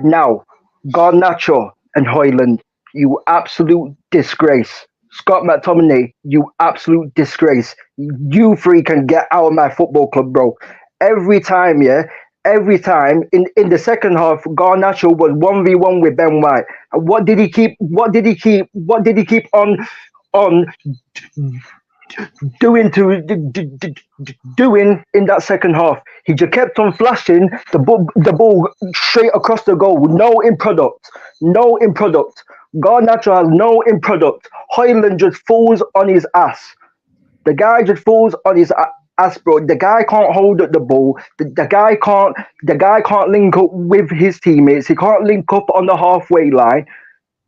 Now, Garnacho and Hoyland, you absolute disgrace. Scott McTominay, you absolute disgrace. You three can get out of my football club, bro. Every time, yeah, every time in the second half, Garnacho was 1v1 with Ben White. And what did he keep? What did he keep? What did he keep on doing doing in that second half? He just kept on flashing the ball straight across the goal. No in product. No in product. Garnacho has no in product. Hoyland just falls on his ass. The guy just falls on his ass, bro. The guy can't hold up the ball. The guy can't link up with his teammates. He can't link up on the halfway line.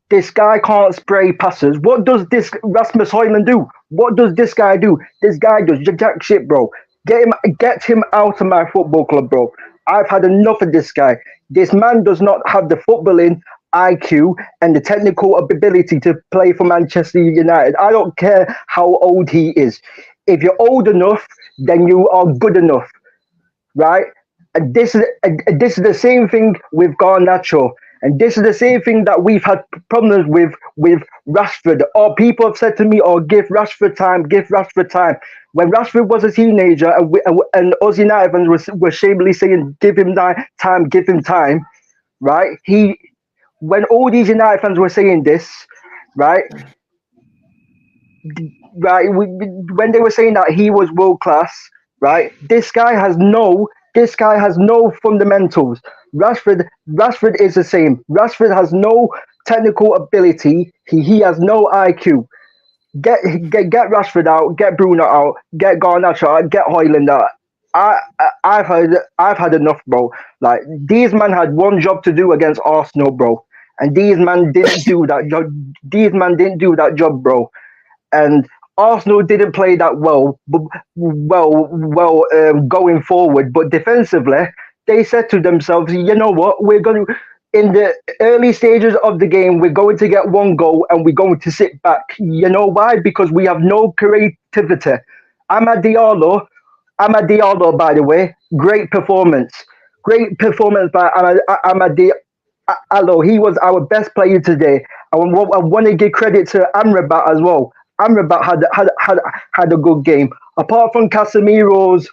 This guy can't spray passes. What does this Rasmus Hoyland do? What does this guy do? This guy does jack shit, bro. Get him out of my football club, bro. I've had enough of this guy. This man does not have the footballing IQ and the technical ability to play for Manchester United. I don't care how old he is. If you're old enough, then you are good enough, right? And this is the same thing with Garnacho. And this is the same thing that we've had problems with Rashford. Or people have said to me, "Oh, give Rashford time, give Rashford time." When Rashford was a teenager, and us United fans were shamefully saying, "Give him time, give him time," right? When all these United fans were saying this, right, when they were saying that he was world class, right? This guy has no fundamentals. Rashford is the same. Rashford has no technical ability. He has no IQ. Get Rashford out. Get Bruno out. Get Garnacho out. Get Hoyland out. I've had enough, bro. Like, these men had one job to do against Arsenal, bro, and these men didn't do that job. These men didn't do that job, bro. And Arsenal didn't play that going forward, but defensively, they said to themselves, "You know what? We're going to, in the early stages of the game, we're going to get one goal and we're going to sit back." You know why? Because we have no creativity. Amad Diallo, by the way, great performance. Great performance by Amad Diallo. He was our best player today. I want to give credit to Amrabat as well. Amrabat had a good game. Apart from Casemiro's,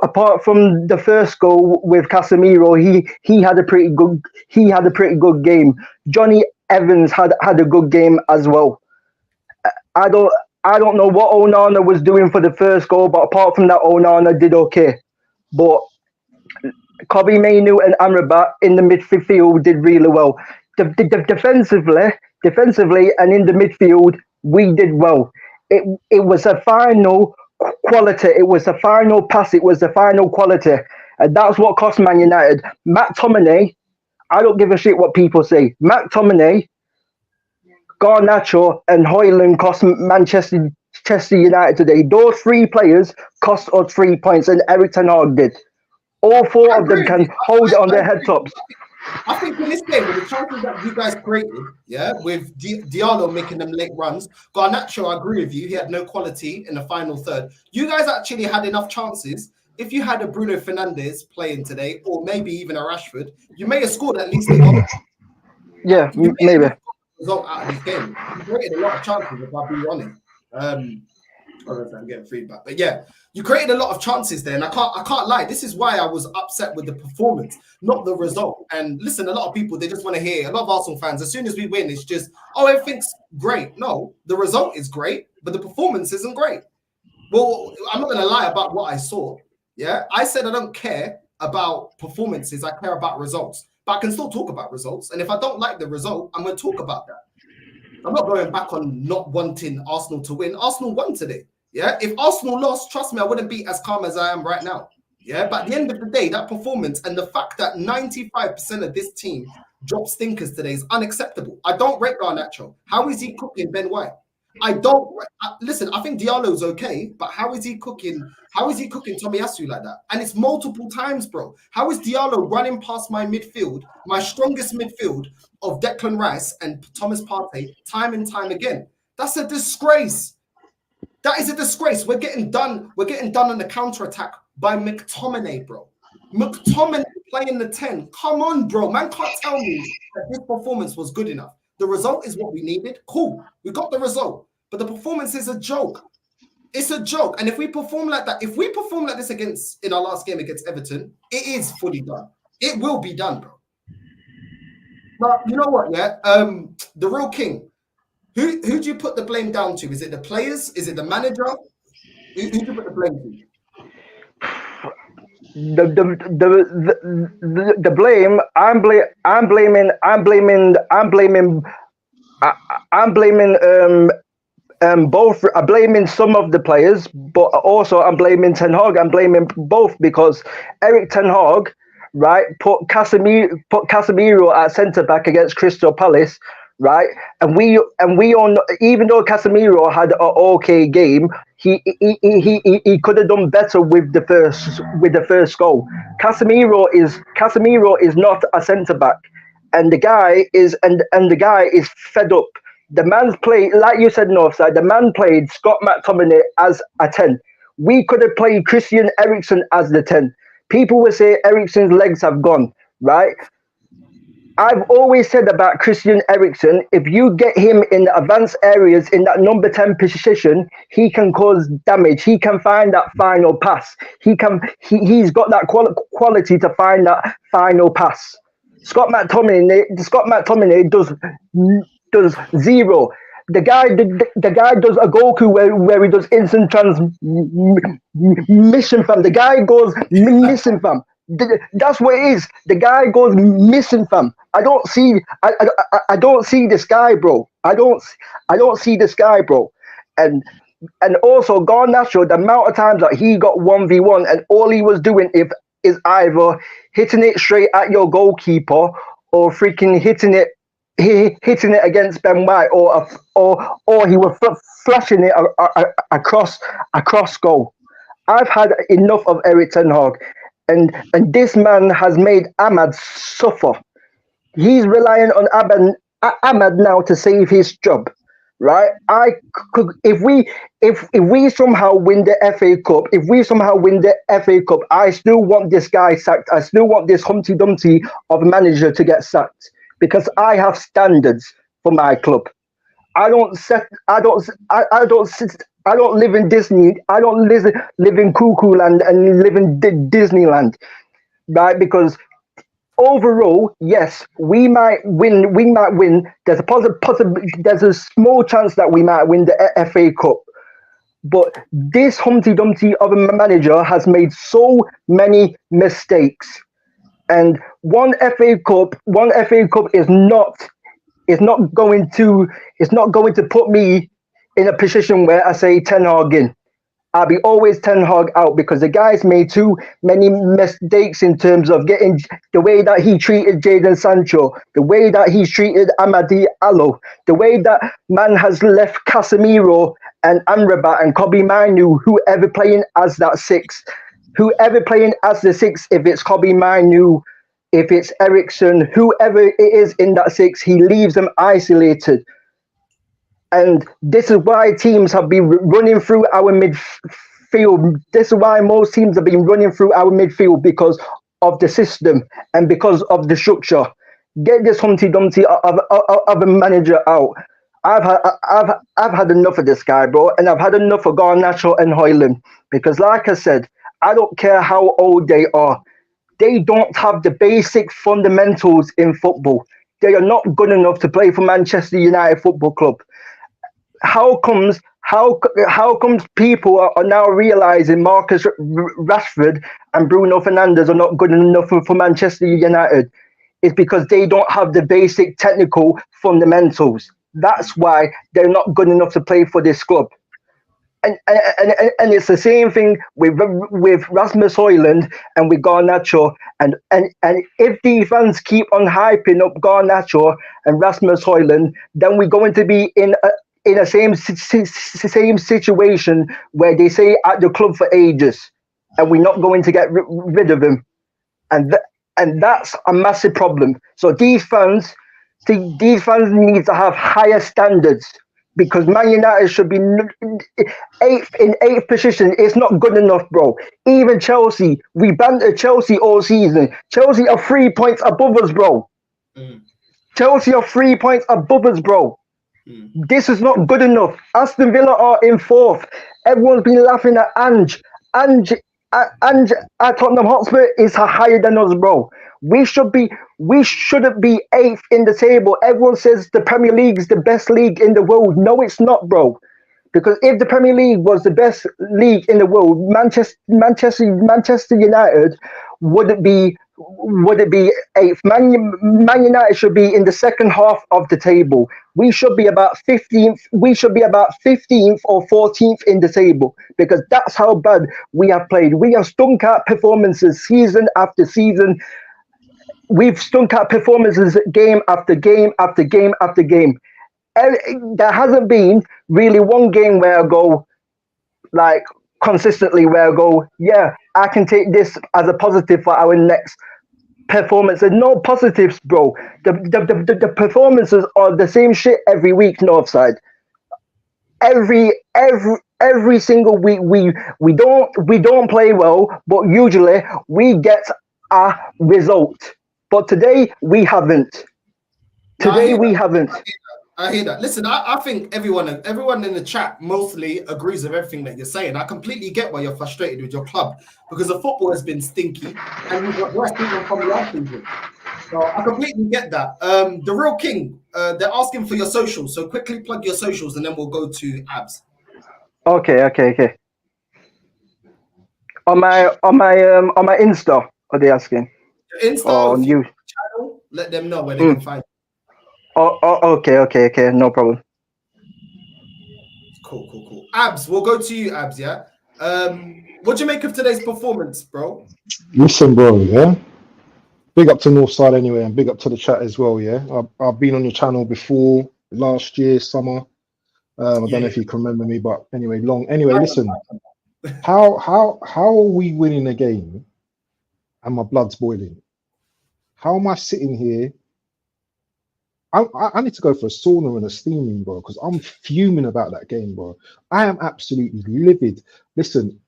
apart from the first goal with Casemiro, he had a pretty good game. Johnny Evans had a good game as well. I don't know what Onana was doing for the first goal, but apart from that, Onana did okay. But Kobe Mainu and Amrabat in the midfield did really well. Defensively, and in the midfield, we did well. It was a final quality. It was the final pass. It was the final quality, and that's what cost Man United. McTominay, I don't give a shit what people say. McTominay, Garnacho, and Hoyland cost Manchester United today. Those three players cost us 3 points, and Eric Ten Hag did. All four of them can hold it on their head tops. I think in this game, with the chances that you guys created, yeah, with Diallo making them late runs, Garnacho, I agree with you, he had no quality in the final third. You guys actually had enough chances. If you had a Bruno Fernandes playing today, or maybe even a Rashford, you may have scored at least a goal. Yeah, maybe. Result out of this game. You created a lot of chances, if I'll be honest. I don't know if I'm getting feedback, but yeah, you created a lot of chances there, and I can't lie. This is why I was upset with the performance, not the result. And listen, a lot of people, they just want to hear. A lot of Arsenal fans, as soon as we win, it's just, oh, everything's great. No, the result is great, but the performance isn't great. Well, I'm not going to lie about what I saw. Yeah, I said I don't care about performances. I care about results, but I can still talk about results. And if I don't like the result, I'm going to talk about that. I'm not going back on not wanting Arsenal to win. Arsenal won today. Yeah, if Arsenal lost, trust me, I wouldn't be as calm as I am right now. Yeah, but at the end of the day, that performance and the fact that 95% of this team dropped stinkers today is unacceptable. I don't rate Garnacho. How is he cooking Ben White? Listen, I think Diallo's okay, but how is he cooking? How is he cooking Tomiyasu like that? And it's multiple times, bro. How is Diallo running past my midfield, my strongest midfield of Declan Rice and Thomas Partey, time and time again? That's a disgrace. That is a disgrace. We're getting done. We're getting done on the counter-attack by McTominay, bro. McTominay playing the 10. Come on, bro. Man can't tell me that this performance was good enough. The result is what we needed. Cool. We got the result. But the performance is a joke. It's a joke. And if we perform like that, if we perform like this in our last game against Everton, it is fully done. It will be done, bro. But you know what, yeah? The real king. Who do you put the blame down to? Is it the players? Is it the manager? Who do you put the blame to? The blame. I'm blaming both. I'm blaming some of the players, but also I'm blaming Ten Hag. I'm blaming both because Eric Ten Hag, right, put Casemiro at centre back against Crystal Palace, right, and we all know, even though Casemiro had an okay game, he could have done better with the first goal. Casemiro is not a centre back, and the guy is fed up. The man's played, like you said, Northside. The man played Scott McTominay as a 10. We could have played Christian Eriksen as the 10. People will say Eriksen's legs have gone, right? I've always said about Christian Eriksen, if you get him in the advanced areas in that number 10 position, he can cause damage. He can find that final pass. He's got that quality to find that final pass. Scott McTominay does zero. The guy does a Goku where he does instant transmission, fam. The guy goes missing, fam. That's what it is. The guy goes missing, fam. I don't see this guy, bro. I don't see this guy, bro. And also Garnacho, the amount of times that he got 1v1 and all he was doing is either hitting it straight at your goalkeeper or freaking hitting it against Ben White, or he was flashing it across goal. I've had enough of Eric Ten Hag, and this man has made Ahmad suffer. He's relying on Ahmad now to save his job, right? If we somehow win the FA Cup, I still want this guy sacked. I still want this Humpty Dumpty of a manager to get sacked. Because I have standards for my club. I don't live in Disney. I don't live in Cuckoo Land and live in Disneyland, right? Because overall, yes, we might win. There's there's a small chance that we might win the FA Cup. But this Humpty Dumpty of a manager has made so many mistakes. And one FA Cup is not going to put me in a position where I say Ten Hag in. I'll be always Ten Hag out because the guy's made too many mistakes in terms of getting the way that he treated Jadon Sancho, the way that he's treated Amadi Allo, the way that man has left Casemiro and Amrabat and Kobe Mainu, whoever playing as that 6. Whoever playing as the 6, if it's Kobe Mainu, if it's Eriksen, whoever it is in that 6, he leaves them isolated. And this is why teams have been running through our midfield. This is why most teams have been running through our midfield, because of the system and because of the structure. Get this Humpty Dumpty of a manager out. I've had enough of this guy, bro, and I've had enough of Garnacho and Højlund, because like I said, I don't care how old they are. They don't have the basic fundamentals in football. They are not good enough to play for Manchester United Football Club. How comes people are now realizing Marcus Rashford and Bruno Fernandes are not good enough for Manchester United? It's because they don't have the basic technical fundamentals. That's why they're not good enough to play for this club. And it's the same thing with Rasmus Højlund and with Garnacho. And if the fans keep on hyping up Garnacho and Rasmus Højlund, then we're going to be in a same situation where they say at the club for ages, and we're not going to get rid of him. And that's a massive problem. So these fans need to have higher standards. because Man United should be eighth position. It's not good enough, bro. Even Chelsea, we bantered Chelsea all season. Chelsea are 3 points above us, bro. Mm. Chelsea are 3 points above us, bro. Mm. This is not good enough. Aston Villa are in fourth. Everyone's been laughing at Ange. Ange at Tottenham Hotspur is higher than us, bro. We shouldn't be eighth in the table. Everyone says the Premier League is the best league in the world. No, it's not, bro. Because if the Premier League was the best league in the world, Manchester United would be eighth. Man United should be in the second half of the table. We should be about 15th. We should be about 15th or 14th in the table because that's how bad we have played. We have stunk out performances season after season. We've stunk out performances game after game after game after game. There hasn't been really one game where I go like consistently where I go, yeah, I can take this as a positive for our next performance. And no positives, bro. The performances are the same shit every week, Northside. Every single week we don't play well, but usually we get a result. But today we haven't. Today we haven't. I hear that. Listen, I think everyone in the chat mostly agrees with everything that you're saying. I completely get why you're frustrated with your club because the football has been stinky and you've got worse people from last season. So I completely get that. The Real King, they're asking for your socials. So quickly plug your socials and then we'll go to Abs. Okay. On my Insta, are they asking? Insta, on you channel, let them know where they can find it. Okay, no problem. Cool. Abs, we'll go to you, Abs, yeah? What do you make of today's performance, bro? Listen, bro, yeah? Big up to Northside anyway, and big up to the chat as well, yeah? I've been on your channel before, last year, summer. I don't know if you can remember me, but anyway, listen. How are we winning a game and my blood's boiling? How am I sitting here? I need to go for a sauna and a steaming, bro, because I'm fuming about that game, bro. I am absolutely livid. Listen,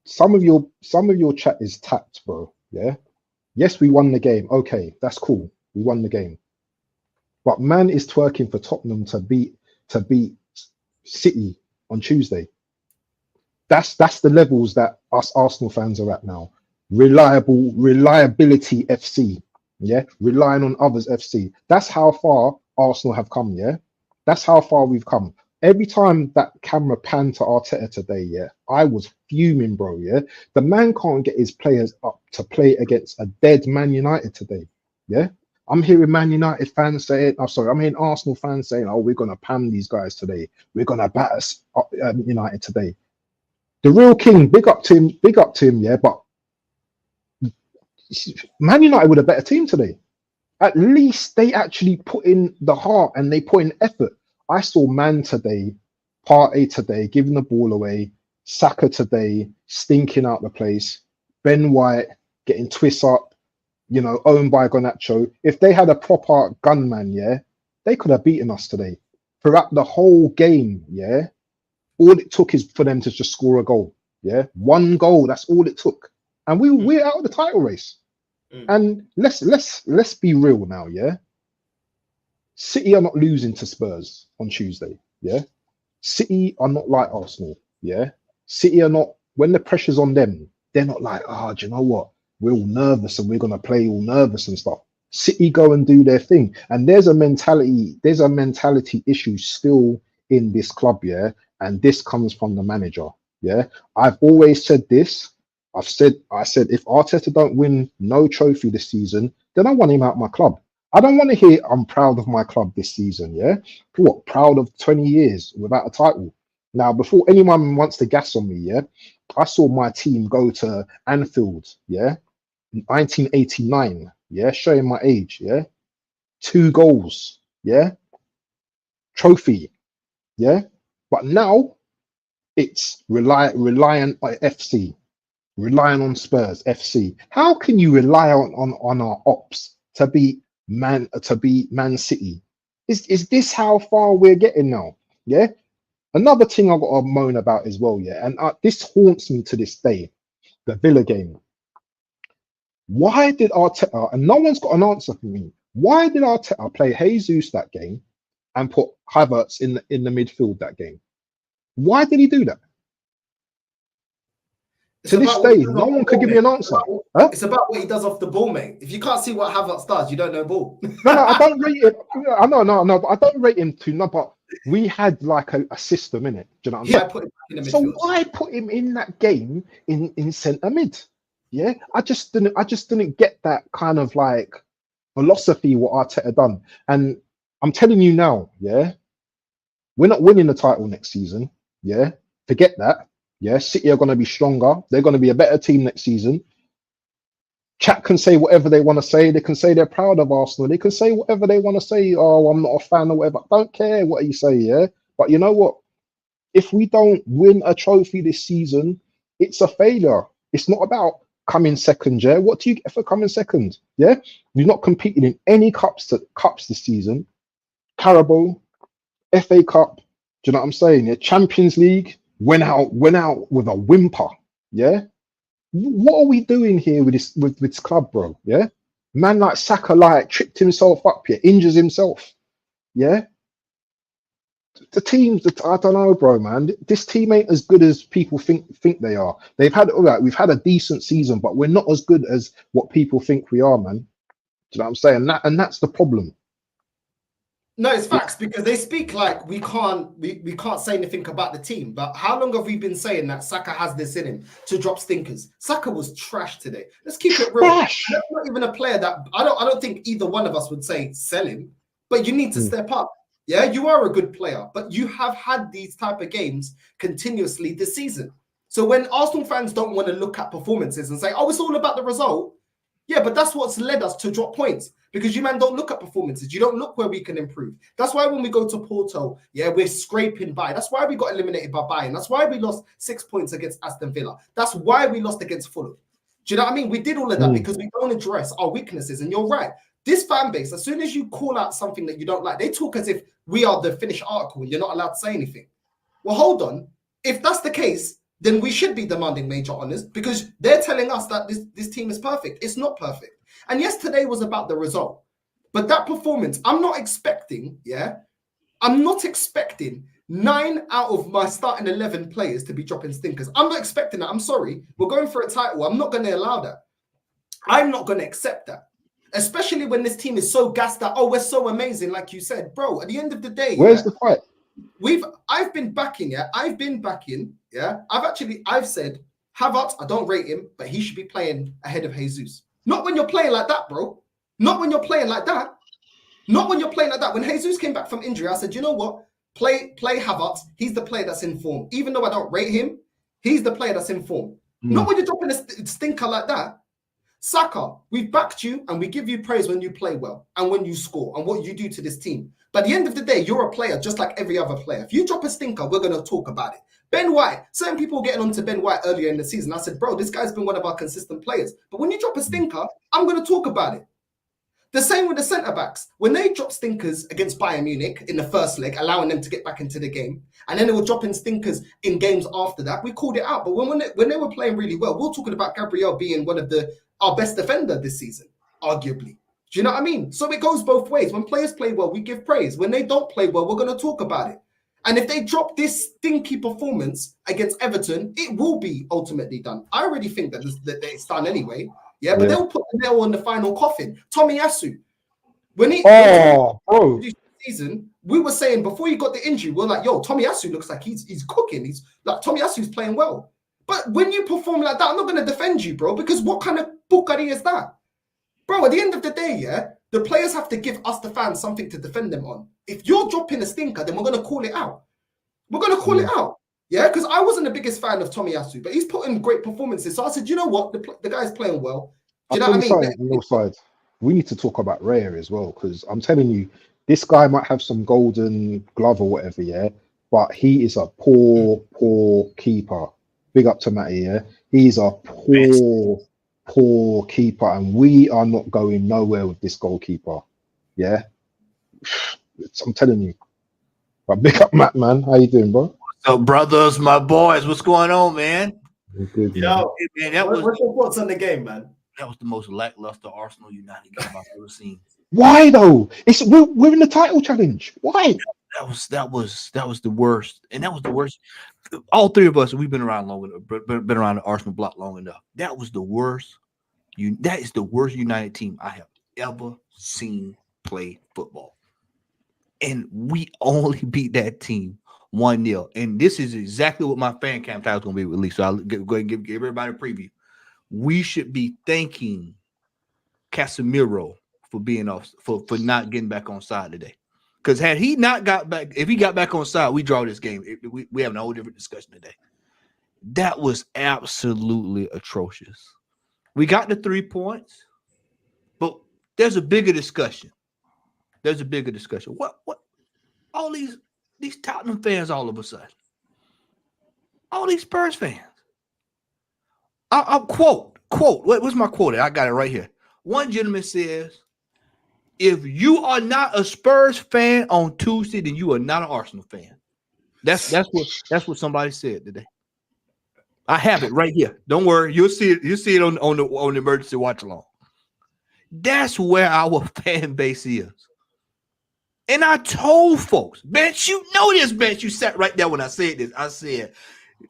some of your chat is tapped, bro. Yeah. Yes, we won the game. Okay, that's cool. We won the game. But man is twerking for Tottenham to beat City on Tuesday. That's the levels that us Arsenal fans are at now. Reliability FC. Yeah, relying on others FC. That's how far Arsenal have come, yeah? That's how far we've come. Every time that camera panned to Arteta today, yeah, I was fuming, bro, yeah? The man can't get his players up to play against a dead Man United today, yeah? I'm hearing Man United fans saying, I'm hearing Arsenal fans saying, oh, we're going to pan these guys today. We're going to batter United today. The Real King, big up to him, yeah, but Man United were a better team today. At least they actually put in the heart and they put in effort. I saw Man today, Partey today, giving the ball away, Saka today, stinking out the place, Ben White getting twists up, owned by Garnacho. If they had a proper gunman, yeah, they could have beaten us today. Throughout the whole game, yeah, all it took is for them to just score a goal. Yeah, one goal, that's all it took. And we're out of the title race. And let's be real now, yeah. City are not losing to Spurs on Tuesday, yeah. City are not like Arsenal, yeah. City are not, when the pressure's on them, they're not like, do you know what? We're all nervous and we're gonna play all nervous and stuff. City go and do their thing, and there's a mentality issue still in this club, yeah. And this comes from the manager, yeah. I've always said this. I said if Arteta don't win no trophy this season, then I want him out of my club. I don't want to hear I'm proud of my club this season, yeah? What, proud of 20 years without a title? Now, before anyone wants to gas on me, yeah, I saw my team go to Anfield, yeah, in 1989, yeah, showing my age, yeah, 2 goals, yeah, trophy, yeah, but now it's reliant on FC. Relying on Spurs FC. How can you rely on our ops to beat Man City? Is this how far we're getting now? Yeah. Another thing I've got to moan about as well, yeah, and this haunts me to this day, the Villa game. Why did Arteta, and no one's got an answer for me, why did Arteta play Jesus that game and put Havertz in the midfield that game? Why did he do that? It's To this about what he day, does no off the one ball, could give me an mate. answer. Huh? It's about what he does off the ball, mate. If you can't see what Havertz does, you don't know ball. No, I don't rate him. I know, no, but I don't rate him too. No, but we had like a system in it. Do you know what I'm Yeah, saying? I put him back in the So midfield. why put him in that game in centre mid? Yeah, I just didn't get that kind of like philosophy what Arteta done. And I'm telling you now, yeah, we're not winning the title next season. Yeah, forget that. Yeah, City are going to be stronger. They're going to be a better team next season. Chat can say whatever they want to say. They can say they're proud of Arsenal. They can say whatever they want to say. Oh, I'm not a fan or whatever. I don't care what you say, yeah. But you know what? If we don't win a trophy this season, it's a failure. It's not about coming second, yeah. What do you get for coming second? Yeah, you're not competing in any cups this season. Carabao, FA Cup. Do you know what I'm saying? Yeah, Champions League went out with a whimper. Yeah. What are we doing here with this club, bro? Yeah, man like Saka like tripped himself up here, injures himself. Yeah, the teams that I don't know, bro, man. This team ain't as good as people think they are. They've had all right. We've had a decent season, but we're not as good as what people think we are, man. Do you know what I'm saying? And that's the problem. No, it's facts because they speak like we can't say anything about the team. But how long have we been saying that Saka has this in him to drop stinkers? Saka was trash today. Let's keep it real. Trash. That's not even a player that I don't think either one of us would say sell him. But you need to step up. Yeah, you are a good player, but you have had these type of games continuously this season. So when Arsenal fans don't want to look at performances and say, "Oh, it's all about the result," yeah, but that's what's led us to drop points. Because you, man, don't look at performances. You don't look where we can improve. That's why when we go to Porto, yeah, we're scraping by. That's why we got eliminated by Bayern. That's why we lost 6 points against Aston Villa. That's why we lost against Fulham. Do you know what I mean? We did all of that because we don't address our weaknesses. And you're right. This fan base, as soon as you call out something that you don't like, they talk as if we are the finished article and you're not allowed to say anything. Well, hold on. If that's the case, then we should be demanding major honours because they're telling us that this team is perfect. It's not perfect. And yes, today was about the result. But that performance, I'm not expecting 9 out of my starting 11 players to be dropping stinkers. I'm not expecting that. I'm sorry. We're going for a title. I'm not going to allow that. I'm not going to accept that. Especially when this team is so gassed that, oh, we're so amazing, like you said. Bro, at the end of the day, where's the fight? I've been backing, I've said Havertz, I don't rate him, but he should be playing ahead of Jesus. Not when you're playing like that, bro. Not when you're playing like that. Not when you're playing like that. When Jesus came back from injury, I said, you know what? Play Havertz. He's the player that's in form. Even though I don't rate him, he's the player that's in form. Not when you're dropping a stinker like that. Saka, we've backed you and we give you praise when you play well and when you score and what you do to this team. But at the end of the day, you're a player just like every other player. If you drop a stinker, we're going to talk about it. Ben White, certain people were getting on to Ben White earlier in the season. I said, bro, this guy's been one of our consistent players. But when you drop a stinker, I'm going to talk about it. The same with the centre-backs. When they drop stinkers against Bayern Munich in the first leg, allowing them to get back into the game, and then they were dropping stinkers in games after that, we called it out. But when they were playing really well, we're talking about Gabriel being one of our best defender this season, arguably. Do you know what I mean? So it goes both ways. When players play well, we give praise. When they don't play well, we're going to talk about it. And if they drop this stinky performance against Everton, it will be ultimately done. I already think that it's done anyway. Yeah, but they'll put the nail on the final coffin. Tomiyasu, when season, we were saying before he got the injury, we're like, yo, Tomiyasu looks like he's cooking. He's like Tomiyasu's playing well. But when you perform like that, I'm not going to defend you, bro, because what kind of bukari is that? Bro, at the end of the day, the players have to give us, the fans, something to defend them on. If you're dropping a stinker, then we're going to call it out. We're going to call it out. Yeah, because I wasn't the biggest fan of Tomiyasu, but he's put in great performances. So I said, you know what? The guy's playing well. Do you know what I mean? On your side, we need to talk about Raya as well, because I'm telling you, this guy might have some golden glove or whatever, yeah, but he is a poor keeper. Big up to Matty, yeah? He's a poor keeper, and we are not going nowhere with this goalkeeper, yeah? I'm telling you. But big up, Matt, man. How you doing, bro? So, brothers, my boys, what's going on, man? Good, man. Yo, Hey, man, what's your thoughts on the game, man? that was the most lackluster Arsenal United game I've ever seen. Why though? We're in the title challenge. Why? That was the worst, and that was the worst. All three of us, we've been around long enough, been around the Arsenal block long enough. That was the worst. That is the worst United team I have ever seen play football, and we only beat that team 1-0. And this is exactly what my fan cam title is going to be released. So I'll go ahead and give everybody a preview. We should be thanking Casemiro for being off, for not getting back on side today. Because had he not got back, if he got back on side, we draw this game. We have a whole different discussion today. That was absolutely atrocious. We got the 3 points, but there's a bigger discussion. There's a bigger discussion. What all these Tottenham fans all of a sudden, all these Spurs fans. I'll quote. What's my quote? I got it right here. One gentleman says, if you are not a Spurs fan on Tuesday, then you are not an Arsenal fan. That's what somebody said today. I have it right here. Don't worry, you'll see it. You'll see it on the emergency watch along. That's where our fan base is. And I told folks, Bench, you know this, Bench. You sat right there when I said this. I said,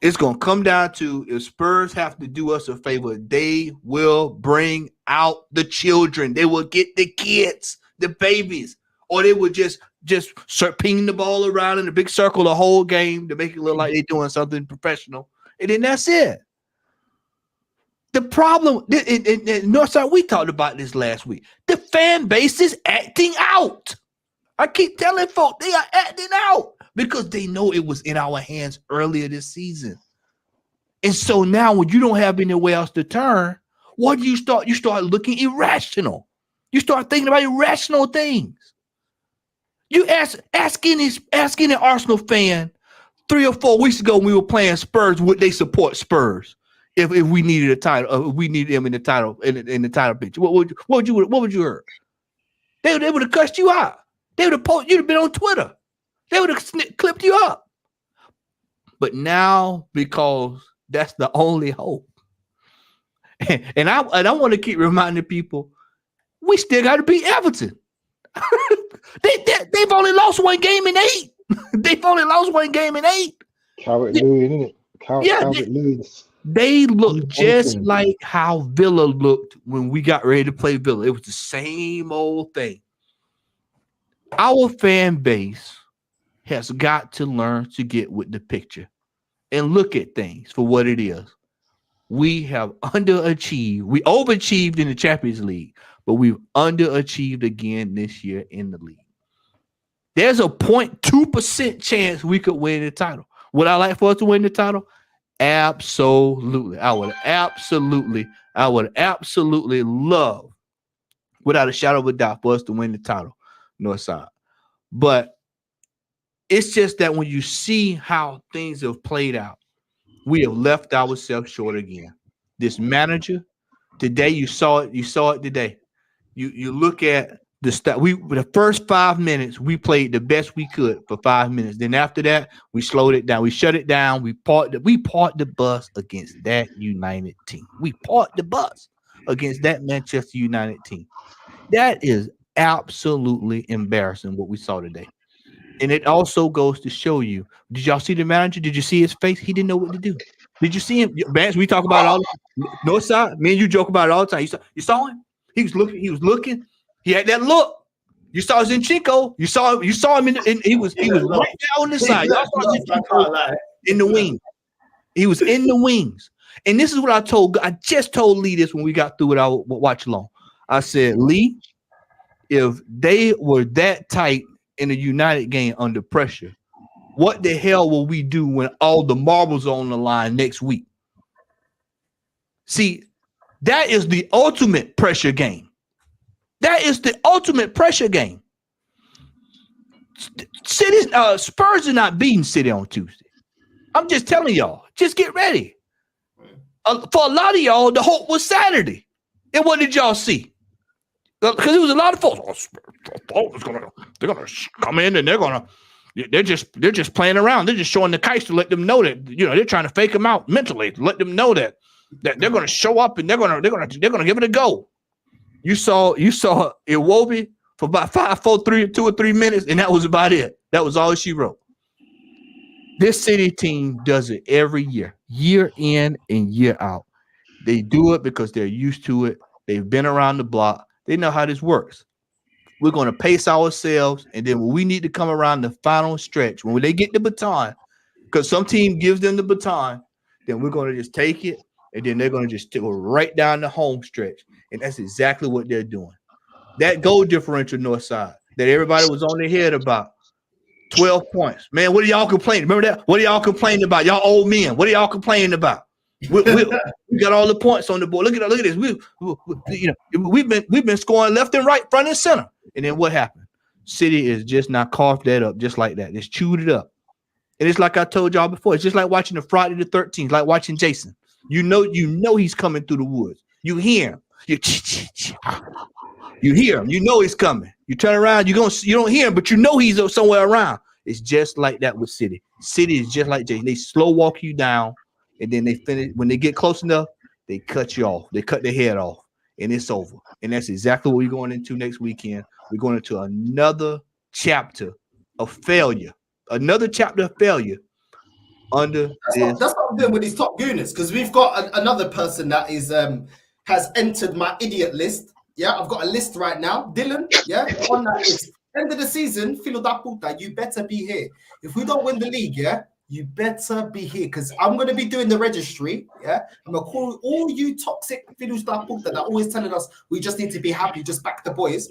it's going to come down to if Spurs have to do us a favor, they will bring out the children. They will get the kids, the babies, or they would just start pinging the ball around in a big circle the whole game to make it look like they're doing something professional. And then that's it. The problem, in Northside, we talked about this last week. The fan base is acting out. I keep telling folks they are acting out because they know it was in our hands earlier this season. And so now when you don't have anywhere else to turn, what do you start? You start looking irrational. You start thinking about irrational things. You asking an Arsenal fan 3 or 4 weeks ago when we were playing Spurs, would they support Spurs if we needed a title? If we needed them in the title in the title picture, what would you heard? They would have cussed you out. They would have posted. You'd have been on Twitter. They would have clipped you up. But now, because that's the only hope, and I want to keep reminding people, we still got to beat Everton. They've only lost 1 game in 8. They've only lost 1 game in 8. Calvert-Lewin, isn't it? Calvert-Lewin. They look just like how Villa looked when we got ready to play Villa. It was the same old thing. Our fan base has got to learn to get with the picture and look at things for what it is. We have underachieved. We overachieved in the Champions League, but we've underachieved again this year in the league. There's a 0.2% chance we could win the title. Would I like for us to win the title? Absolutely. I would absolutely love, without a shadow of a doubt, for us to win the title, Northside. But it's just that when you see how things have played out, we have left ourselves short again. This manager, today you saw it today. You look at the first 5 minutes, we played the best we could for 5 minutes. Then after that, we slowed it down. We shut it down. We parked the bus against that United team. We parked the bus against that Manchester United team. That is absolutely embarrassing what we saw today. And it also goes to show you, did y'all see the manager? Did you see his face? He didn't know what to do. Did you see him? Vance, we talk about it all the time. Northside, me and you joke about it all the time. You saw him? He was looking. He had that look. You saw Zinchenko. You saw him he was right there on the side. Y'all saw Zinchenko in the wing. He was in the wings. And this is what I just told Lee this when we got through with our watch along. I said, Lee, if they were that tight in a United game under pressure, what the hell will we do when all the marbles are on the line next week? See, that is the ultimate pressure game. That is the ultimate pressure game. Spurs are not beating City on Tuesday. I'm just telling y'all, just get ready. For a lot of y'all, the hope was Saturday. And what did y'all see? Because there was a lot of folks. They're gonna come in and they're gonna They're just playing around. They're just showing the kites to let them know that they're trying to fake them out mentally, to let them know that they're going to show up and they're going to give it a go. You saw Iwobi for about 2 or 3 minutes, and that was about it. That was all she wrote. This City team does it every year in and year out. They do it because they're used to it. They've been around the block. They know how this works. We're going to pace ourselves, and then when we need to come around the final stretch, when they get the baton, because some team gives them the baton, then we're going to just take it, and then they're going to just go right down the home stretch, and that's exactly what they're doing. That goal differential north side that everybody was on their head about, 12 points. Man, what are y'all complaining? Remember that? What are y'all complaining about? Y'all old men. What are y'all complaining about? We got all the points on the board. Look at this. We've been scoring left and right, front and center. And then what happened? City is just not carved that up just like that. Just chewed it up. And it's like I told y'all before. It's just like watching the Friday the 13th, like watching Jason. You know he's coming through the woods. You hear him. You hear him. You know he's coming. You turn around. You don't hear him, but you know he's somewhere around. It's just like that with City. City is just like Jason. They slow walk you down, and then they finish. When they get close enough, they cut you off. They cut their head off, and it's over. And that's exactly what we're going into next weekend. We're going into another chapter of failure. Another chapter of failure. That's what I'm doing with these top gooners, because we've got another person that is has entered my idiot list. Yeah, I've got a list right now. Dylan, yeah, on that list. End of the season, filo da puta, you better be here. If we don't win the league, yeah, you better be here, because I'm going to be doing the registry, yeah? I'm going to call all you toxic filos da puta that are always telling us we just need to be happy, just back the boys.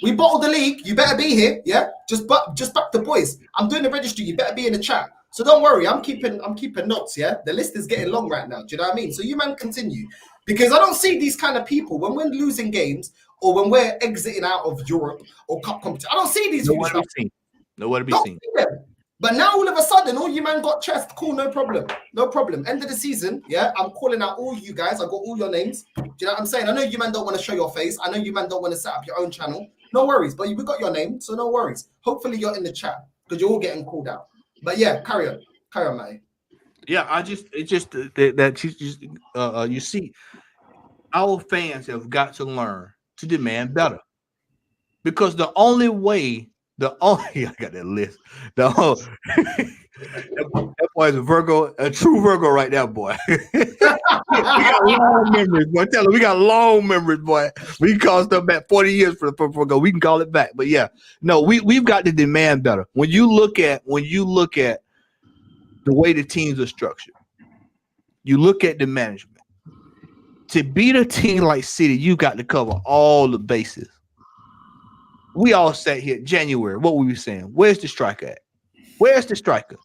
We bottled the league, you better be here, yeah? Just back the boys. I'm doing the registry, you better be in the chat. So don't worry, I'm keeping notes, yeah? The list is getting long right now, do you know what I mean? So you man continue. Because I don't see these kind of people when we're losing games or when we're exiting out of Europe or cup competition. I don't see these people. Nowhere to be seen. But now all of a sudden, all you man got chest. Cool, no problem. End of the season, yeah? I'm calling out all you guys. I got all your names. Do you know what I'm saying? I know you man don't want to show your face. I know you man don't want to set up your own channel. No worries, but we got your name, so no worries. Hopefully you're in the chat because you're all getting called out. But yeah, carry on, man. Yeah, you see, our fans have got to learn to demand better, because the only way, I got that list. That boy is a Virgo, a true Virgo right now, boy. We got long memories, boy. Tell him we got long memories, boy. We can call stuff back 40 years for ago. We can call it back, but yeah, no, we've got to demand better. When you look at the way the teams are structured, you look at the management. To beat a team like City, you got to cover all the bases. We all sat here January. What were we saying? Where's the striker at? Where's the striker?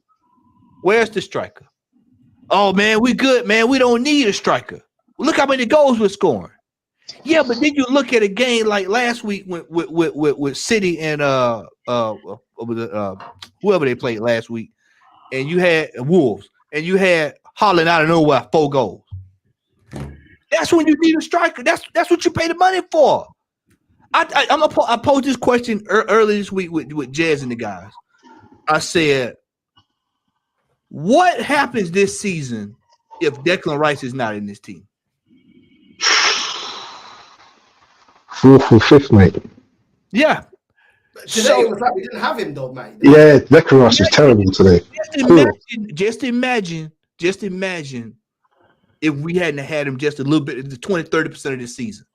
Oh man, we good, man. We don't need a striker. Look how many goals we're scoring. Yeah, but then you look at a game like last week with City and whoever they played last week, and you had Wolves, and you had Holland out of nowhere 4 goals. That's when you need a striker. That's what you pay the money for. I posed this question earlier this week with Jez and the guys. I said, what happens this season if Declan Rice is not in this team? 4th or 5th, mate. Yeah. Today it was like we didn't have him though, mate. Yeah, Declan Rice was terrible today. Just imagine if we hadn't had him just a little bit, the 20-30% of this season.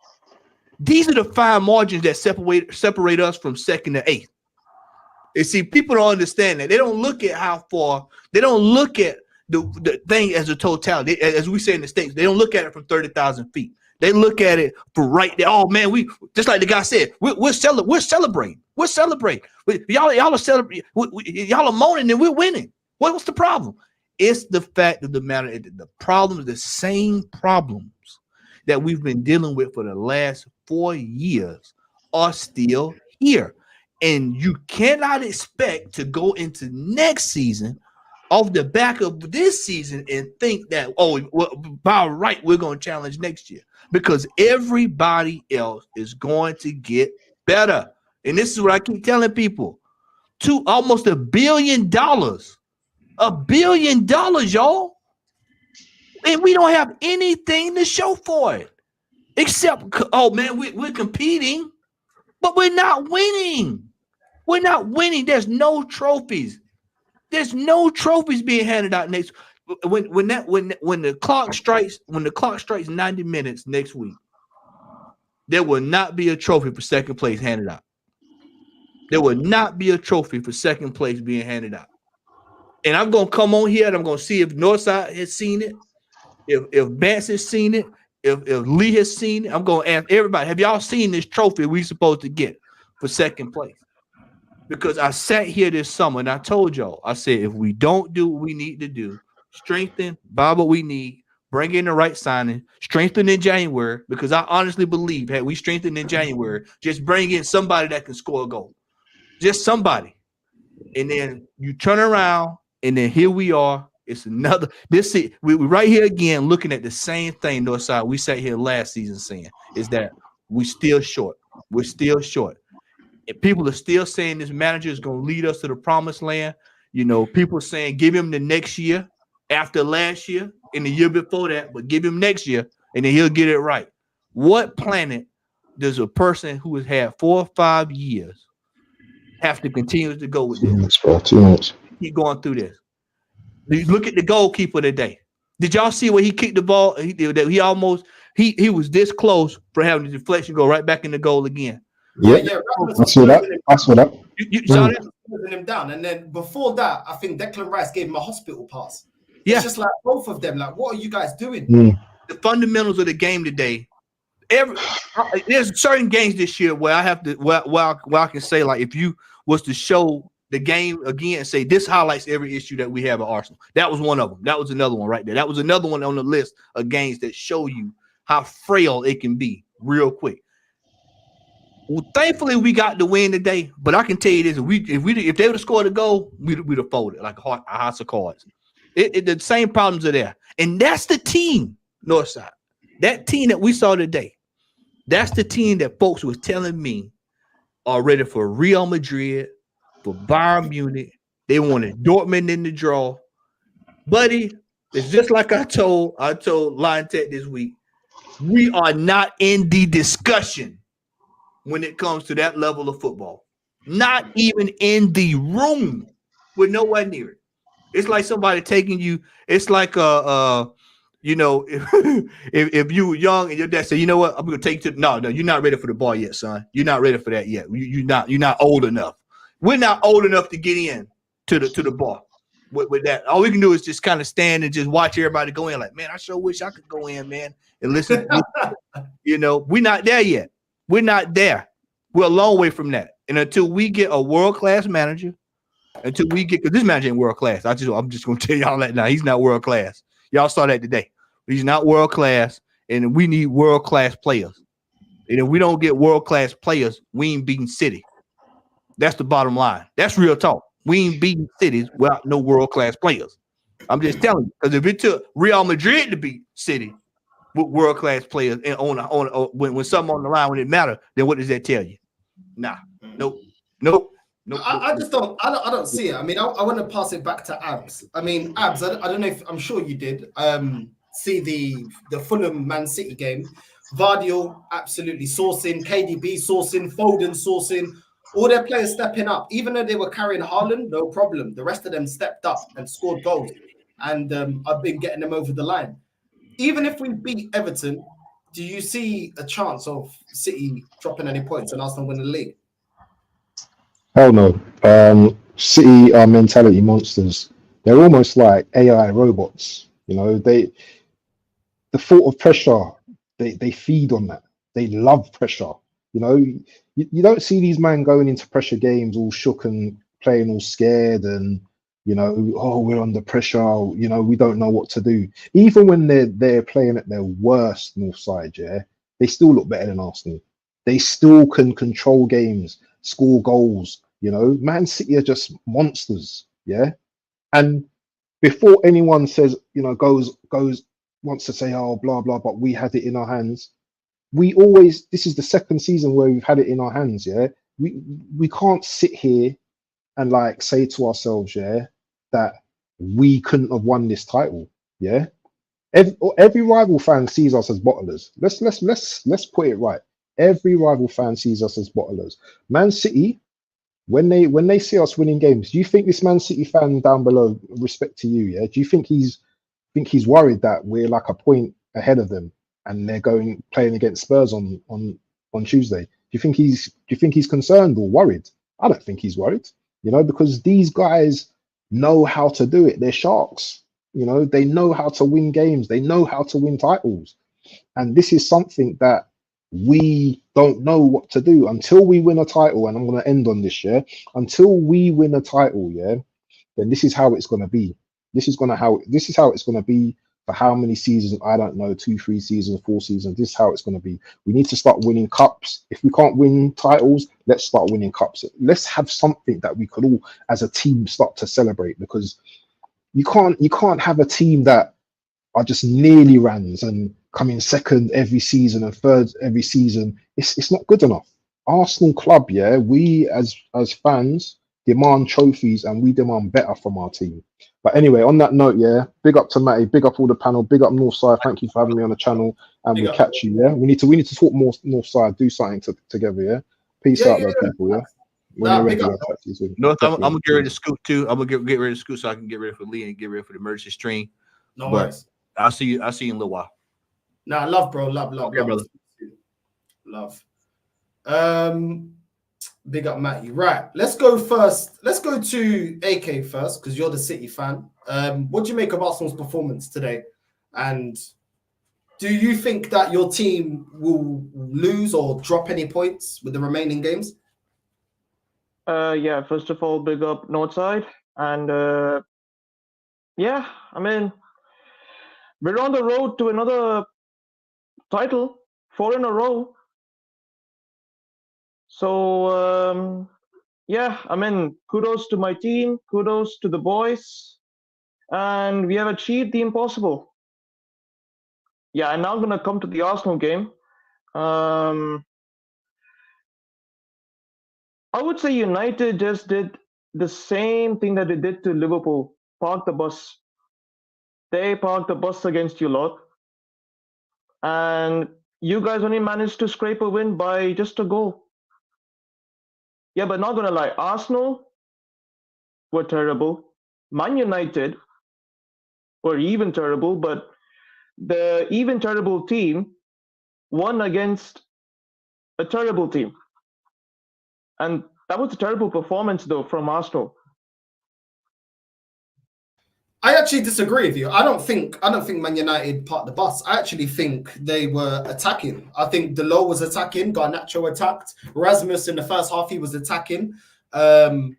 These are the fine margins that separate us from 2nd to 8th. And see, people don't understand that. They don't look at how far. They don't look at the thing as a totality. As we say in the States, they don't look at it from 30,000 feet. They look at it from right there. Oh man, we just like the guy said, we're celebrating. Y'all are celebrating. Y'all are moaning and we're winning. What's the problem? It's the fact of the matter. The problem is the same problems that we've been dealing with for the last 4 years are still here. And you cannot expect to go into next season off the back of this season and think that, by right, we're going to challenge next year, because everybody else is going to get better. And this is what I keep telling people. to almost $1 billion. $1 billion, y'all. And we don't have anything to show for it. Except, oh man, we're competing, but we're not winning. We're not winning. There's no trophies. There's no trophies being handed out next. When the clock strikes 90 minutes next week, there will not be a trophy for second place handed out. There will not be a trophy for second place being handed out. And I'm gonna come on here and I'm gonna see if Northside has seen it, if Vance has seen it, if Lee has seen it. I'm gonna ask everybody, have y'all seen this trophy we supposed to get for second place? Because I sat here this summer and I told y'all, I said, if we don't do what we need to do, strengthen, buy what we need, bring in the right signing, strengthen in January, because I honestly believe, had we strengthened in January, just bring in somebody that can score a goal. Just somebody. And then you turn around, and then here we are. It's another. We right here again looking at the same thing, Northside. We sat here last season saying is that we're still short. We're still short. And people are still saying this manager is going to lead us to the promised land. You know, people are saying give him the next year after last year and the year before that, but give him next year and then he'll get it right. What planet does a person who has had 4 or 5 years have to continue to go with this? 2 minutes. Keep going through this. Look at the goalkeeper today. Did y'all see where he kicked the ball? He was this close for having the deflection go right back in the goal again. Yeah. I saw that. You saw that? Him down, and then before that, I think Declan Rice gave him a hospital pass. Yeah, it's just like both of them. Like, what are you guys doing? The fundamentals of the game today. There's certain games this year where I have to, where I can say, like, if you was to show the game again and say this highlights every issue that we have at Arsenal. That was one of them. That was another one right there. That was another one on the list of games that show you how frail it can be real quick. Well, thankfully we got the win today, but I can tell you this: if they would have scored a goal, we'd have folded like a house of cards. The same problems are there, and that's the team, Northside. That team that we saw today, that's the team that folks was telling me are ready for Real Madrid, for Bayern Munich. They wanted Dortmund in the draw, buddy. It's just like I told Lion Tech this week. We are not in the discussion when it comes to that level of football. Not even in the room. We're nowhere near it. It's like somebody taking you. It's like you know, if you were young and your dad said, you know what, I'm gonna take you to no, you're not ready for the ball yet, son. You're not ready for that yet. You're not old enough. We're not old enough to get in to the bar with that. All we can do is just kind of stand and just watch everybody go in. Like, man, I sure wish I could go in, man, and listen. You know, we're not there yet. We're not there. We're a long way from that. And until we get a world-class manager, because this manager ain't world-class. I'm just gonna tell y'all that now. He's not world-class. Y'all saw that today. He's not world-class, and we need world-class players. And if we don't get world-class players, we ain't beating City. That's the bottom line. That's real talk. We ain't beating cities without no world-class players. I'm just telling you, because if it took Real Madrid to beat City with world-class players and when something on the line when it matters, then what does that tell you? Nah, nope. I just don't. I don't see it. I mean, I want to pass it back to Abs. I mean, Abs. I don't know if I'm sure you did see the Fulham Man City game. Vardy absolutely sourcing, KDB sourcing, Foden sourcing. All their players stepping up, even though they were carrying Haaland, no problem. The rest of them stepped up and scored goals, and I've been getting them over the line. Even if we beat Everton, do you see a chance of City dropping any points and Arsenal winning the league? Hell no. City are mentality monsters. They're almost like AI robots. You know, the thought of pressure, they feed on that. They love pressure. You know, you don't see these men going into pressure games all shook and playing all scared and, you know, oh, we're under pressure. You know, we don't know what to do. Even when they're playing at their worst, Northside, yeah, they still look better than Arsenal. They still can control games, score goals. You know, Man City are just monsters. Yeah. And before anyone says, you know, wants to say, oh, blah, blah, but we had it in our hands. This is the second season where we've had it in our hands. Yeah. We can't sit here and like say to ourselves, yeah, that we couldn't have won this title. Yeah. Every rival fan sees us as bottlers. Let's put it right. Every rival fan sees us as bottlers. Man City, when they see us winning games, do you think this Man City fan down below, respect to you, yeah? Do you think he's worried that we're like a point ahead of them and they're playing against Spurs on Tuesday? Do you think he's concerned or worried? I don't think he's worried, because these guys know how to do it. They're sharks. They know how to win games. They know how to win titles. And this is something that we don't know what to do until we win a title. And I'm going to end on this, yeah. Until we win a title, yeah, then this is how it's going to be. This is how it's going to be for how many seasons? I don't know, 2, 3 seasons, 4 seasons. This is how it's going to be. We need to start winning cups. If we can't win titles, let's start winning cups. Let's have something that we could all, as a team, start to celebrate, because you can't have a team that are just nearly runs and come in second every season and third every season. It's not good enough. Arsenal club, yeah, we as fans demand trophies and we demand better from our team. But anyway, on that note, yeah, big up to Matty, big up all the panel, big up Northside. Thank you for having me on the channel, and we'll catch you. Yeah, we need to talk more Northside, do something together. Yeah, peace out, people. Yeah. When you're ready, I'm gonna get ready to scoot too. I'm gonna get ready to scoot so I can get ready for Lee and get ready for the emergency stream. No worries. I'll see you in a little while. Nah, love, bro. Love. Okay, brother. Love. Big up, Matty. Right. Let's go first. Let's go to AK first, because you're the City fan. What do you make of Arsenal's performance today? And do you think that your team will lose or drop any points with the remaining games? Yeah, first of all, big up Northside. And yeah, I mean, we're on the road to another title, 4 in a row. So, yeah, I mean, kudos to my team, kudos to the boys, and we have achieved the impossible. Yeah, and now I'm going to come to the Arsenal game. I would say United just did the same thing that they did to Liverpool. Parked the bus. They parked the bus against you lot. And you guys only managed to scrape a win by just a goal. Yeah, but not gonna lie, Arsenal were terrible. Man United were even terrible, but the even terrible team won against a terrible team. And that was a terrible performance, though, from Arsenal. I actually disagree with you. I don't think Man United parked the bus. I actually think they were attacking. I think Delors was attacking. Garnacho attacked. Rasmus in the first half, he was attacking. Amad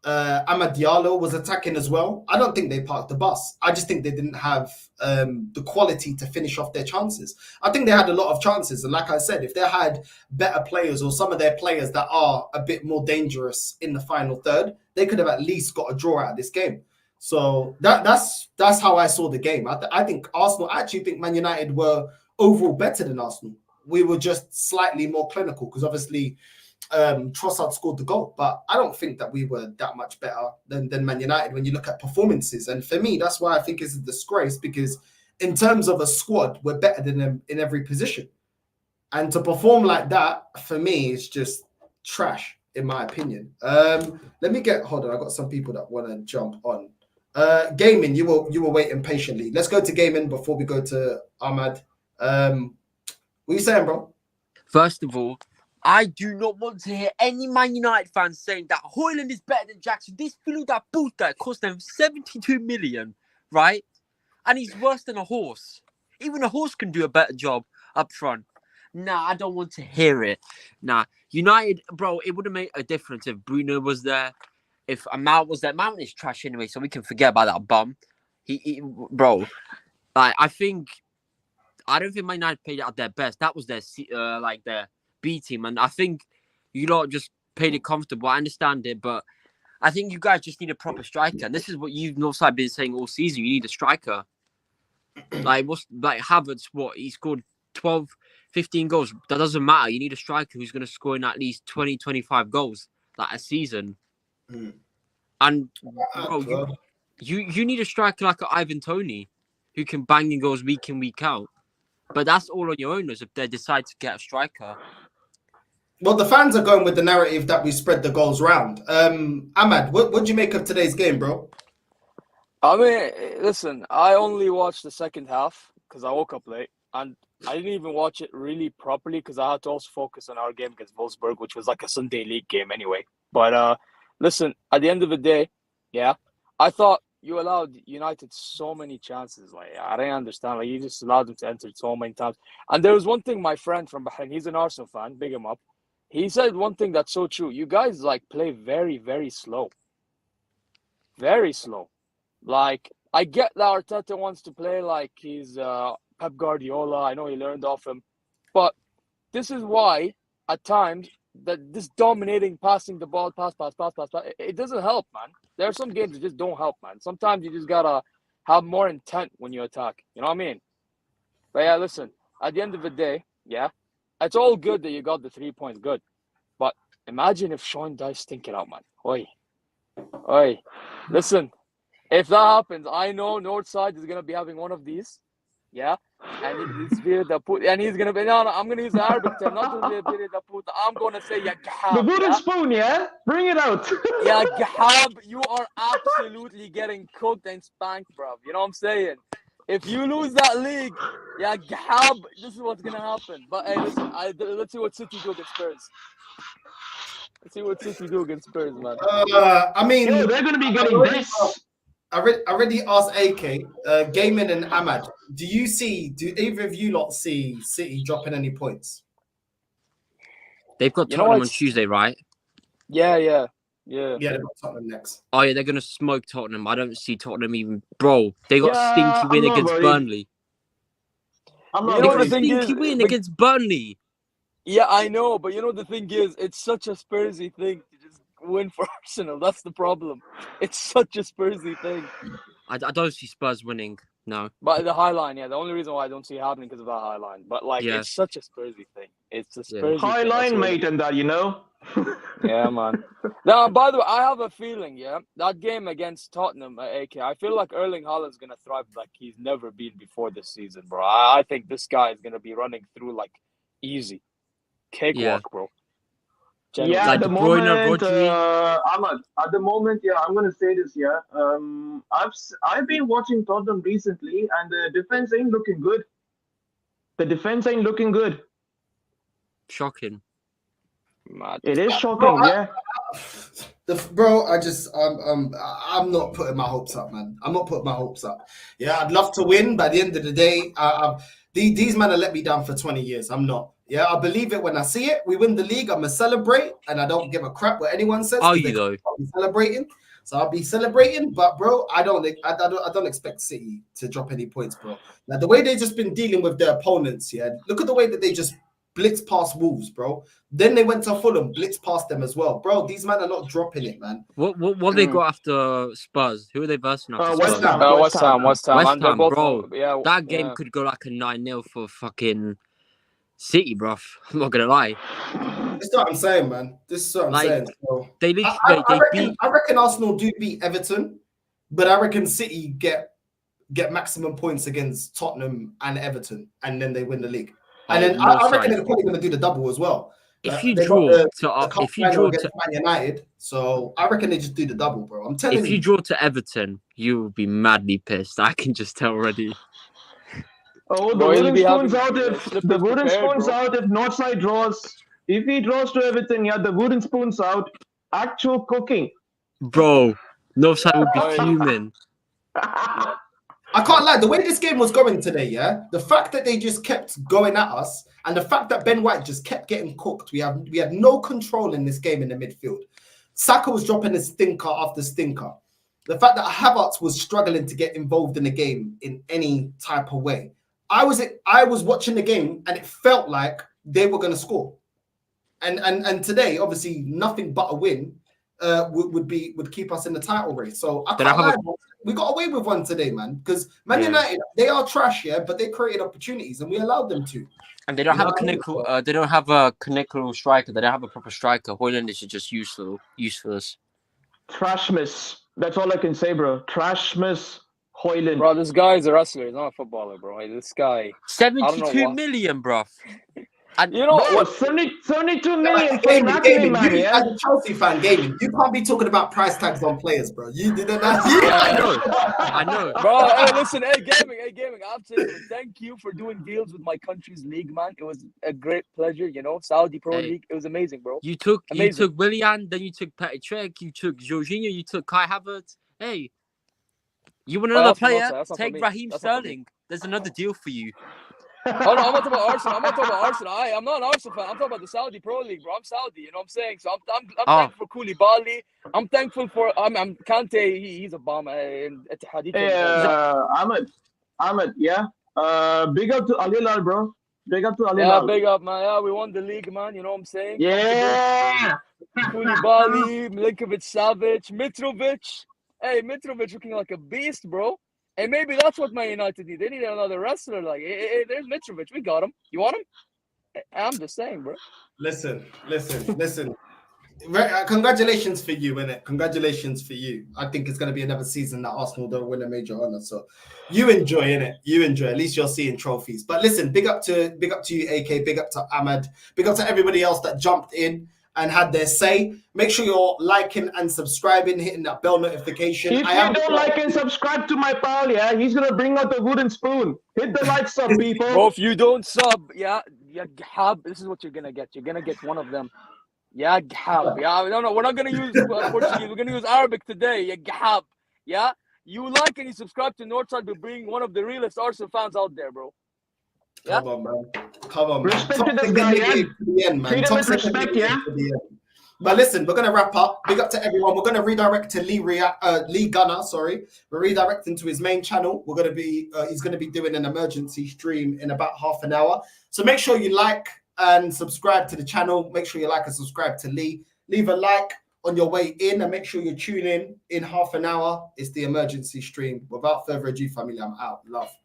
Diallo was attacking as well. I don't think they parked the bus. I just think they didn't have the quality to finish off their chances. I think they had a lot of chances. And like I said, if they had better players or some of their players that are a bit more dangerous in the final third, they could have at least got a draw out of this game. So that's how I saw the game. I think Arsenal, I actually think Man United were overall better than Arsenal. We were just slightly more clinical because obviously Trossard scored the goal. But I don't think that we were that much better than Man United when you look at performances. And for me, that's why I think it's a disgrace, because in terms of a squad, we're better than them in every position. And to perform like that, for me, is just trash, in my opinion. Let me hold on. I got some people that want to jump on. Gaming, you were waiting patiently. Let's go to gaming before we go to Ahmad. What are you saying, bro? First of all, I do not want to hear any Man United fans saying that Højlund is better than Jackson. This flew that boot that cost them 72 million, right? And he's worse than a horse. Even a horse can do a better job up front. Nah, I don't want to hear it. Nah, United, bro, it would have made a difference if Bruno was there. If Mount was there. Mount is trash anyway, so we can forget about that bum. Bro, like, I don't think Man United played at their best. That was their their B team, and I think you lot just played it comfortable. I understand it, but I think you guys just need a proper striker. And this is what you've Northside been saying all season. You need a striker. Havertz, he scored 12, 15 goals. That doesn't matter. You need a striker who's going to score in at least 20, 25 goals a season. And bro, you need a striker like Ivan Toney, who can bang in goals week in, week out. But that's all on your owners if they decide to get a striker. Well, the fans are going with the narrative that we spread the goals round. Ahmad, what do you make of today's game, bro? I mean, listen, I only watched the second half because I woke up late, and I didn't even watch it really properly because I had to also focus on our game against Wolfsburg, which was like a Sunday league game anyway. But listen, at the end of the day, yeah, I thought you allowed United so many chances. Like, I didn't understand. Like, you just allowed them to enter so many times. And there was one thing my friend from Bahrain, he's an Arsenal fan, big him up. He said one thing that's so true. You guys, like, play very, very slow. Very slow. Like, I get that Arteta wants to play like he's Pep Guardiola. I know he learned off him. But this is why, at times, that this dominating, passing the ball, pass, it doesn't help, man. There are some games that just don't help, man. Sometimes you just got to have more intent when you attack. You know what I mean? But yeah, listen, at the end of the day, yeah, it's all good that you got the 3 points, good. But imagine if Sean Dyche stink it out, man. Oi. Listen. If that happens, I know Northside is gonna be having one of these, yeah, and it's and he's gonna be I'm gonna use the Arabic term, not the I'm gonna say ya gahab. The wooden spoon, yeah? Bring it out. Ya gahab, you are absolutely getting cooked and spanked, bro. You know what I'm saying? If you lose that league, ya gahab, this is what's gonna happen. But hey, listen, let's see what City do against Spurs. Let's see what City do against Spurs, man. I mean, Yo, they're gonna be getting this. I already asked AK, Gaiman and Ahmad, do either of you lot see City dropping any points? They've got Tottenham on Tuesday, right? Yeah. Yeah, they've got Tottenham next. Oh, yeah, they're going to smoke Tottenham. I don't see Tottenham even... Bro, they got a stinky win against Burnley. They got a stinky win against Burnley. Yeah, I know, but you know the thing is, it's such a Spursy thing to just win for Arsenal. That's the problem. It's such a Spursy thing. I don't see Spurs winning. No. But the high line, yeah. The only reason why I don't see it happening because of that high line. But like, it's such a Spursy thing. It's a Spursy high thing. line, mate, and that, you know. Yeah, man. Now, by the way, I have a feeling, yeah, that game against Tottenham, AK, I feel like Erling Haaland's gonna thrive like he's never been before this season, bro. I think this guy is gonna be running through like easy cakewalk, bro. Generally. Yeah, like at the moment, Ahmad, at the moment, yeah, I'm gonna say this, yeah. I've been watching Tottenham recently, and the defense ain't looking good. The defense ain't looking good. Shocking. Mad. It is shocking, yeah. I'm not putting my hopes up, man. I'm not putting my hopes up. Yeah, I'd love to win, but at the end of the day, these men have let me down for 20 years. I'm not. Yeah, I believe it when I see it. We win the league, I'm gonna celebrate, and I don't give a crap what anyone says. Are you though? I'll be celebrating, so I'll be celebrating. But bro, I don't expect City to drop any points, bro. Now the way they've just been dealing with their opponents, yeah. Look at the way that they just blitzed past Wolves, bro. Then they went to Fulham, blitzed past them as well, bro. These men are not dropping it, man. What they got after Spurs? Who are they versing after? West Ham. West Ham, bro. Yeah, that game could go like a 9-0 for fucking City, bro. I'm not gonna lie. This is what I'm saying, man. This is what I'm saying. So, they literally I reckon Arsenal do beat Everton, but I reckon City get maximum points against Tottenham and Everton, and then they win the league. And then I reckon they're probably going to do the double as well. If you draw to Man United, so I reckon they just do the double, bro. I'm telling you. If you draw to Everton, you will be madly pissed. I can just tell already. Oh, the wooden spoon's out if Northside draws. If he draws to Everton, yeah, the wooden spoon's out. Actual cooking. Bro, Northside will be fuming. I can't lie. The way this game was going today, yeah, the fact that they just kept going at us, and the fact that Ben White just kept getting cooked, we had no control in this game in the midfield. Saka was dropping a stinker after stinker. The fact that Havertz was struggling to get involved in the game in any type of way. I was watching the game, and it felt like they were going to score. And today, obviously, nothing but a win would keep us in the title race. So I can't lie. We got away with one today, man. Because Man United, they are trash, yeah, but they created opportunities and we allowed them to. And they don't have a clinical. They don't have a clinical striker. They don't have a proper striker. Højlund is just useless. Trashmas. That's all I can say, bro. Trashmas Hoyland. Bro, this guy is a wrestler. He's not a footballer, bro. Like, this guy. 72 what- million, bruv. And You know Bro, what? 72 million for Gaming, Anatomy, man, you yeah? as a Chelsea fan, gaming, you can't be talking about price tags on players, bro. You didn't have I know. Bro, hey, listen, hey, gaming. I have to say something. Thank you for doing deals with my country's league, man. It was a great pleasure, you know. Saudi Pro Hey. League. It was amazing, bro. You took Amazing. Willian, then you took Petr Cech, you took Jorginho, you took Kai Havertz. Hey, you want another that's not- player? that's not for Take me. Raheem That's not for me. Sterling. There's another deal for you. Oh no, I'm not talking about Arsenal. I'm not talking about Arsenal. I'm not an Arsenal fan. I'm talking about the Saudi Pro League, bro. I'm Saudi, you know what I'm saying? So I'm thankful for Koulibaly. I'm thankful for I'm Kante. He's a bomb. Ahmed, yeah? Big up to Al Hilal, bro. Big up to Al Yeah, Hilal. big up, man. Yeah, we won the league, man. You know what I'm saying? Yeah! Koulibaly, Milinkovic-Savic, Mitrovic. Hey, Mitrovic looking like a beast, bro. And maybe that's what Man United need. They need another wrestler. Like, hey, there's Mitrovic. We got him. You want him? I'm just saying, bro. Listen. Congratulations for you, innit? Congratulations for you. I think it's going to be another season that Arsenal don't win a major honor. So you enjoy, innit? You enjoy. At least you're seeing trophies. But listen, big up to you, AK. Big up to Ahmed. Big up to everybody else that jumped in and had their say. Make sure you're liking and subscribing, hitting that bell notification. If you don't like and subscribe to my pal, yeah, he's gonna bring out the wooden spoon. Hit the like sub, people. Bro, if you don't sub, this is what you're gonna get. You're gonna get one of them. Yeah, gahab. Yeah, no, we're not gonna use Portuguese. We're gonna use Arabic today. Yeah, gahab. Yeah, you like and you subscribe to Northside to bring one of the realest Arsenal fans out there, bro. Yeah? Come on, man. Come on, man. Respect Top to this second guy, in the yeah? game to the end, man. Treat him Top with second in respect, the game yeah? to the end. But listen, we're gonna wrap up. Big up to everyone. We're gonna redirect to Lee Gunner. Sorry, we're redirecting to his main channel. We're gonna be he's gonna be doing an emergency stream in about half an hour. So make sure you like and subscribe to the channel. Make sure you like and subscribe to Lee. Leave a like on your way in and make sure you tune in half an hour. It's the emergency stream. Without further ado, family, I'm out. Love.